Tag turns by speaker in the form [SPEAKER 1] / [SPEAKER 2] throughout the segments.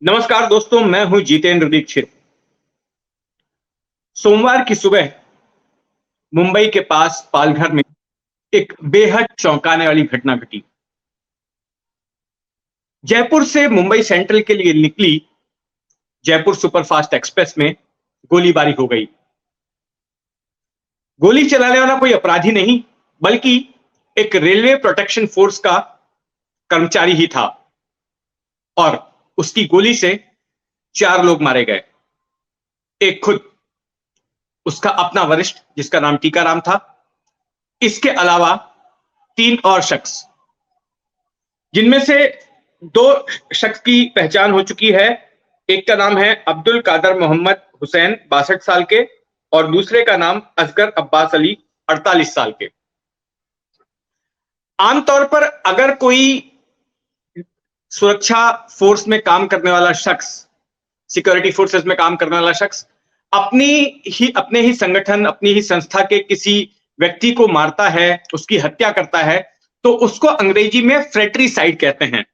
[SPEAKER 1] नमस्कार दोस्तों, मैं हूं जितेंद्र दीक्षित। सोमवार की सुबह मुंबई के पास पालघर में एक बेहद चौंकाने वाली घटना घटी। जयपुर से मुंबई सेंट्रल के लिए निकली जयपुर सुपरफास्ट एक्सप्रेस में गोलीबारी हो गई। गोली चलाने वाला कोई अपराधी नहीं, बल्कि एक रेलवे प्रोटेक्शन फोर्स का कर्मचारी ही था और उसकी गोली से 4 लोग मारे गए। एक खुद उसका अपना वरिष्ठ जिसका नाम टीकाराम था, इसके अलावा 3 और शख्स, जिनमें से 2 शख्स की पहचान हो चुकी है। एक का नाम है अब्दुल कादर मोहम्मद हुसैन 62 साल के और दूसरे का नाम असगर अब्बास अली 48 साल के। आमतौर पर अगर कोई सुरक्षा फोर्स में काम करने वाला शख्स, सिक्योरिटी फोर्सेस में काम करने वाला शख्स अपने ही संगठन, अपनी ही संस्था के किसी व्यक्ति को मारता है, उसकी हत्या करता है, तो उसको अंग्रेजी में फ्रेट्रीसाइड कहते हैं।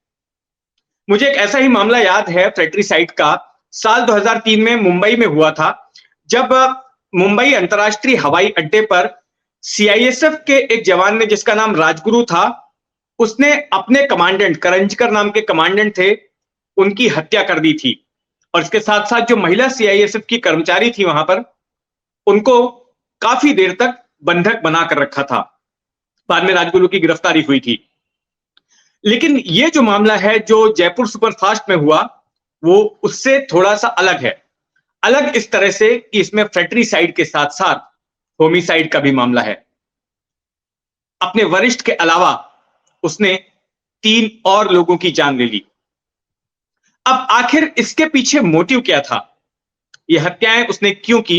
[SPEAKER 1] मुझे एक ऐसा ही मामला याद है फ्रेट्रीसाइड का, साल 2003 में मुंबई में हुआ था, जब मुंबई अंतरराष्ट्रीय हवाई अड्डे पर सीआईएसएफ के एक जवान ने, जिसका नाम राजगुरु था, उसने अपने कमांडेंट, करंजकर नाम के कमांडेंट थे, उनकी हत्या कर दी थी। और इसके साथ साथ जो महिला सीआईएसएफ की कर्मचारी थी वहां पर, उनको काफी देर तक बंधक बनाकर रखा था। बाद में राजगुरु की गिरफ्तारी हुई थी। लेकिन ये जो मामला है जो जयपुर सुपरफास्ट में हुआ, वो उससे थोड़ा सा अलग है। अलग इस तरह से कि इसमें फ्रेट्रीसाइड के साथ साथ होमिसाइड का भी मामला है। अपने वरिष्ठ के अलावा उसने 3 और लोगों की जान ले ली। अब आखिर इसके पीछे मोटिव क्या था? ये हत्याएं उसने क्यों की?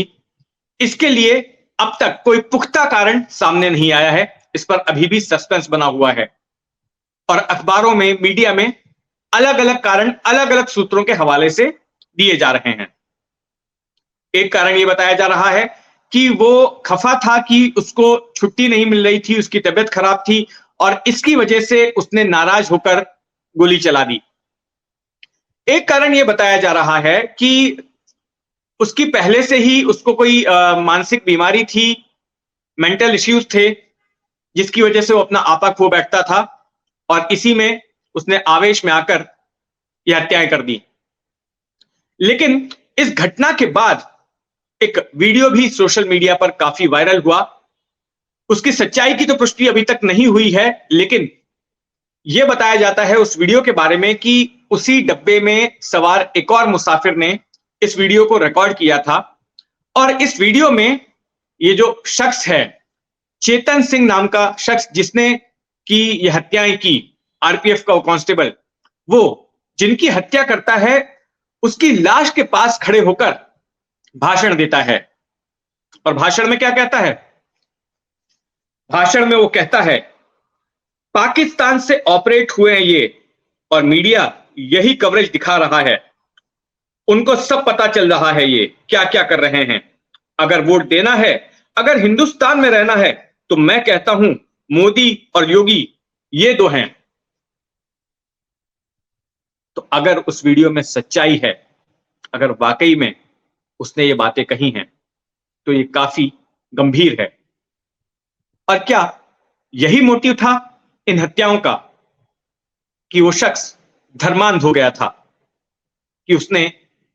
[SPEAKER 1] इसके लिए अब तक कोई पुख्ता कारण सामने नहीं आया है। इस पर अभी भी सस्पेंस बना हुआ है और अखबारों में, मीडिया में अलग अलग कारण अलग अलग सूत्रों के हवाले से दिए जा रहे हैं। एक कारण यह बताया जा रहा है कि वो खफा था कि उसको छुट्टी नहीं मिल रही थी, उसकी तबीयत खराब थी और इसकी वजह से उसने नाराज होकर गोली चला दी। एक कारण यह बताया जा रहा है कि उसकी पहले से ही उसको कोई मानसिक बीमारी थी, मेंटल इश्यूज थे, जिसकी वजह से वो अपना आपा खो बैठता था और इसी में उसने आवेश में आकर यह हत्याएं कर दी। लेकिन इस घटना के बाद एक वीडियो भी सोशल मीडिया पर काफी वायरल हुआ। उसकी सच्चाई की तो पुष्टि अभी तक नहीं हुई है, लेकिन यह बताया जाता है उस वीडियो के बारे में कि उसी डब्बे में सवार एक और मुसाफिर ने इस वीडियो को रिकॉर्ड किया था और इस वीडियो में ये जो शख्स है, चेतन सिंह नाम का शख्स, जिसने की यह हत्याएं की, आरपीएफ का वो कांस्टेबल, वो जिनकी हत्या करता है, उसकी लाश के पास खड़े होकर भाषण देता है। और भाषण में क्या कहता है? भाषण में वो कहता है, पाकिस्तान से ऑपरेट हुए हैं ये और मीडिया यही कवरेज दिखा रहा है। उनको सब पता चल रहा है ये क्या क्या कर रहे हैं। अगर वोट देना है, अगर हिंदुस्तान में रहना है, तो मैं कहता हूं मोदी और योगी ये 2 हैं। तो अगर उस वीडियो में सच्चाई है, अगर वाकई में उसने ये बातें कही हैं, तो ये काफी गंभीर है। और क्या यही मोटिव था इन हत्याओं का, कि वो शख्स धर्मांध हो गया था, कि उसने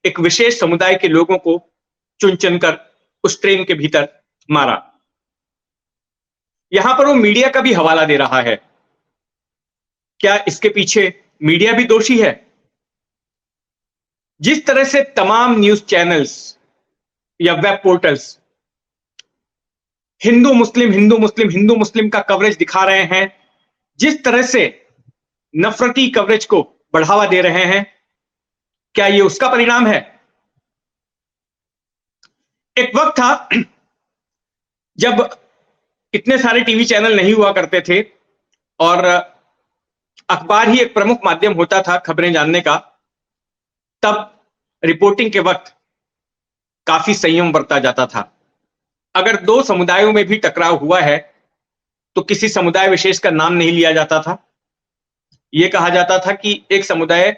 [SPEAKER 1] एक विशेष समुदाय के लोगों को चुन चुनकर उस ट्रेन के भीतर मारा? यहां पर वो मीडिया का भी हवाला दे रहा है। क्या इसके पीछे मीडिया भी दोषी है? जिस तरह से तमाम न्यूज चैनल्स या वेब पोर्टल्स हिंदू मुस्लिम हिंदू मुस्लिम हिंदू मुस्लिम का कवरेज दिखा रहे हैं, जिस तरह से नफरती कवरेज को बढ़ावा दे रहे हैं, क्या यह उसका परिणाम है? एक वक्त था जब इतने सारे टीवी चैनल नहीं हुआ करते थे और अखबार ही एक प्रमुख माध्यम होता था खबरें जानने का। तब रिपोर्टिंग के वक्त काफी संयम बरता जाता था। अगर 2 समुदायों में भी टकराव हुआ है तो किसी समुदाय विशेष का नाम नहीं लिया जाता था। यह कहा जाता था कि एक समुदाय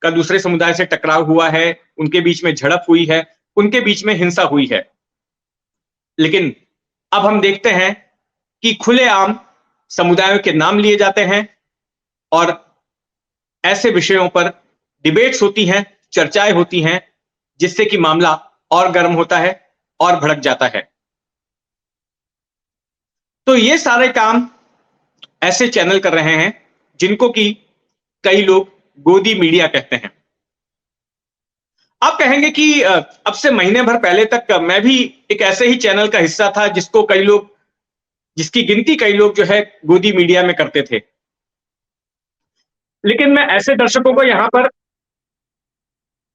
[SPEAKER 1] का दूसरे समुदाय से टकराव हुआ है, उनके बीच में झड़प हुई है, उनके बीच में हिंसा हुई है। लेकिन अब हम देखते हैं कि खुलेआम समुदायों के नाम लिए जाते हैं और ऐसे विषयों पर डिबेट्स होती हैं, चर्चाएं होती हैं, जिससे कि मामला और गर्म होता है और भड़क जाता है। तो ये सारे काम ऐसे चैनल कर रहे हैं जिनको कि कई लोग गोदी मीडिया कहते हैं। आप कहेंगे कि अब से महीने भर पहले तक मैं भी एक ऐसे ही चैनल का हिस्सा था जिसकी गिनती कई लोग जो है गोदी मीडिया में करते थे। लेकिन मैं ऐसे दर्शकों को यहां पर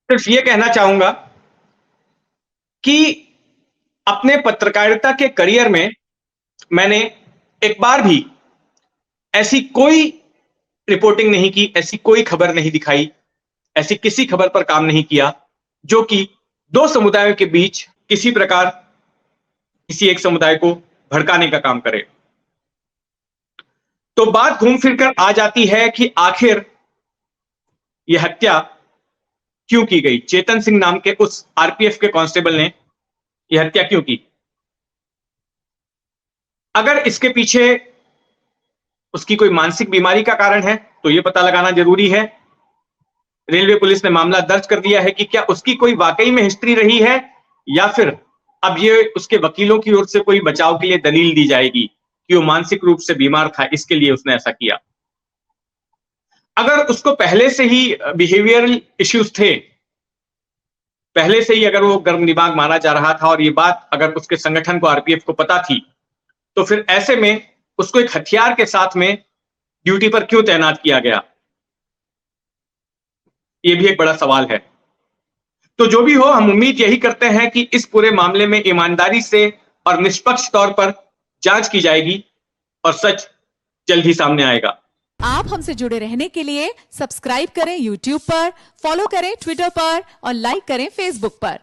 [SPEAKER 1] सिर्फ ये कहना चाहूंगा कि अपने पत्रकारिता के करियर में मैंने एक बार भी ऐसी कोई रिपोर्टिंग नहीं की, ऐसी कोई खबर नहीं दिखाई, ऐसी किसी खबर पर काम नहीं किया जो कि दो समुदायों के बीच किसी प्रकार किसी एक समुदाय को भड़काने का काम करे। तो बात घूम फिरकर आ जाती है कि आखिर यह हत्या क्यों की गई? चेतन सिंह नाम के उस आरपीएफ के कांस्टेबल ने यह हत्या क्यों की? अगर इसके पीछे उसकी कोई मानसिक बीमारी का कारण है तो यह पता लगाना जरूरी है। रेलवे पुलिस ने मामला दर्ज कर दिया है कि क्या उसकी कोई वाकई में हिस्ट्री रही है या फिर अब ये उसके वकीलों की ओर से कोई बचाव के लिए दलील दी जाएगी कि वो मानसिक रूप से बीमार था, इसके लिए उसने ऐसा किया। अगर उसको पहले से ही बिहेवियरल इश्यूज थे, पहले से ही अगर वो गर्म दिमाग माना जा रहा था और ये बात अगर उसके संगठन को, आरपीएफ को पता थी, तो फिर ऐसे में उसको एक हथियार के साथ में ड्यूटी पर क्यों तैनात किया गया? ये भी एक बड़ा सवाल है। तो जो भी हो, हम उम्मीद यही करते हैं कि इस पूरे मामले में ईमानदारी से और निष्पक्ष तौर पर जांच की जाएगी और सच जल्द ही सामने आएगा।
[SPEAKER 2] आप हमसे जुड़े रहने के लिए सब्सक्राइब करें YouTube पर, फॉलो करें ट्विटर पर और लाइक करें Facebook पर।